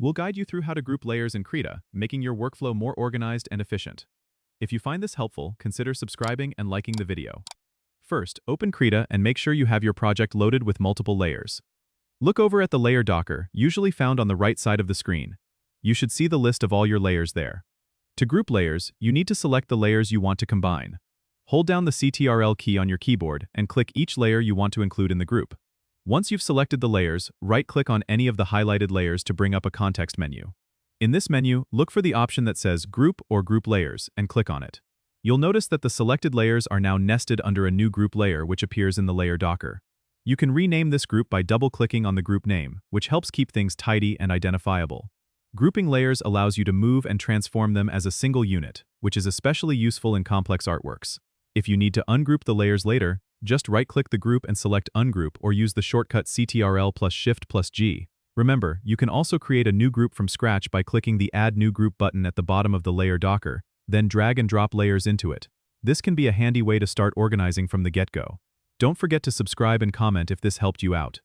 We'll guide you through how to group layers in Krita, making your workflow more organized and efficient. If you find this helpful, consider subscribing and liking the video. First, open Krita and make sure you have your project loaded with multiple layers. Look over at the layer docker, usually found on the right side of the screen. You should see the list of all your layers there. To group layers, you need to select the layers you want to combine. Hold down the CTRL key on your keyboard and click each layer you want to include in the group. Once you've selected the layers, right-click on any of the highlighted layers to bring up a context menu. In this menu, look for the option that says Group or Group Layers and click on it. You'll notice that the selected layers are now nested under a new group layer which appears in the layer docker. You can rename this group by double-clicking on the group name, which helps keep things tidy and identifiable. Grouping layers allows you to move and transform them as a single unit, which is especially useful in complex artworks. If you need to ungroup the layers later, just right-click the group and select Ungroup or use the shortcut CTRL plus Shift plus G. Remember, you can also create a new group from scratch by clicking the Add New Group button at the bottom of the layer docker, then drag and drop layers into it. This can be a handy way to start organizing from the get-go. Don't forget to subscribe and comment if this helped you out.